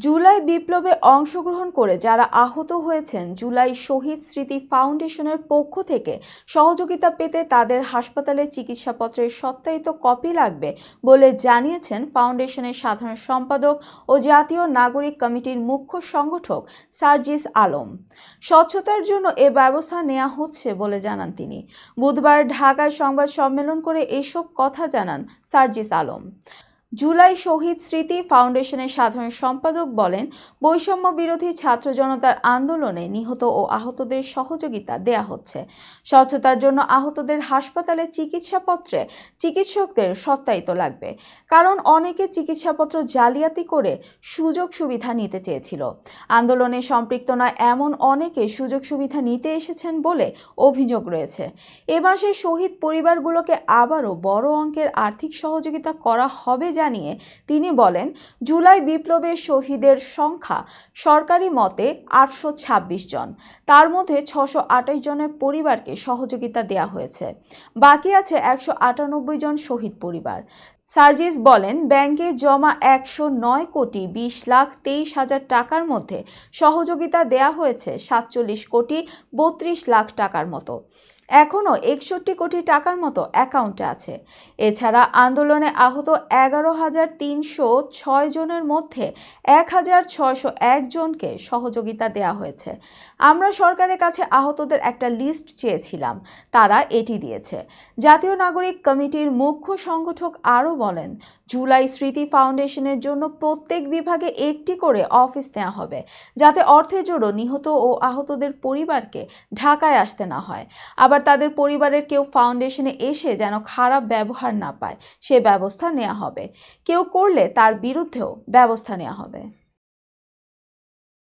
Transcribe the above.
জুলাই বিপ্লবে অংশগ্রহণ করে যারা আহত হয়েছেন জুলাই শহীদ স্মৃতি ফাউন্ডেশনের পক্ষ থেকে সহযোগিতা পেতে তাদের হাসপাতালে চিকিৎসাপত্রের সত্যায়িত কপি লাগবে বলে জানিয়েছেন ফাউন্ডেশনের সাধারণ সম্পাদক ও জাতীয় নাগরিক কমিটির মুখ্য সংগঠক সার্জিস আলম। স্বচ্ছতার জন্য এ ব্যবস্থা নেওয়া হচ্ছে বলে জানান তিনি। বুধবার ঢাকায় সংবাদ সম্মেলন করে এসব কথা জানান সার্জিস আলম। জুলাই শহীদ স্মৃতি ফাউন্ডেশনের সাধারণ সম্পাদক বলেন, বৈষম্য বিরোধী ছাত্র জনতার আন্দোলনে নিহত ও আহতদের সহযোগিতা দেয়া হচ্ছে। স্বচ্ছতার জন্য আহতদের হাসপাতালে চিকিৎসাপত্রে চিকিৎসকদের সত্যায়িত লাগবে, কারণ অনেকে চিকিৎসাপত্র জালিয়াতি করে সুযোগ সুবিধা নিতে চেয়েছিল। আন্দোলনে সম্পৃক্ত নয় এমন অনেকে সুযোগ সুবিধা নিতে এসেছেন বলে অভিযোগ রয়েছে। এ মাসে শহীদ পরিবারগুলোকে আবারও বড় অঙ্কের আর্থিক সহযোগিতা করা হবে জানিয়ে তিনি বলেন, জুলাই বিপ্লবের শহীদের সংখ্যা সরকারি মতে 826 জন, তার মধ্যে 628 জনের পরিবারকে সহযোগিতা দেয়া হয়েছে। বাকি আছে 198 জন শহীদ পরিবার। সার্জিস বলেন, ব্যাংকে জমা 109,20,23,000 টাকার মধ্যে সহযোগিতা দেয়া হয়েছে 47,32,00,000 টাকার মতো। এখনও 61 কোটি টাকার মতো অ্যাকাউন্টে আছে। এছাড়া আন্দোলনে আহত 11,306 জনের মধ্যে 1,601 জনকে সহযোগিতা দেওয়া হয়েছে। আমরা সরকারের কাছে আহতদের একটা লিস্ট চেয়েছিলাম, তারা এটি দিয়েছে। জাতীয় নাগরিক কমিটির মুখ্য সংগঠক আরও বলেন, জুলাই স্মৃতি ফাউন্ডেশনের জন্য প্রত্যেক বিভাগে একটি করে অফিস নেওয়া হবে, যাতে অর্থের জন্য নিহত ও আহতদের পরিবারকে ঢাকায় আসতে না হয়। আবার তাদের পরিবারের কেউ ফাউন্ডেশনে এসে যেন খারাপ ব্যবহার না পায়, সে ব্যবস্থা নেওয়া হবে। কেউ করলে তার বিরুদ্ধেও ব্যবস্থা নেওয়া হবে।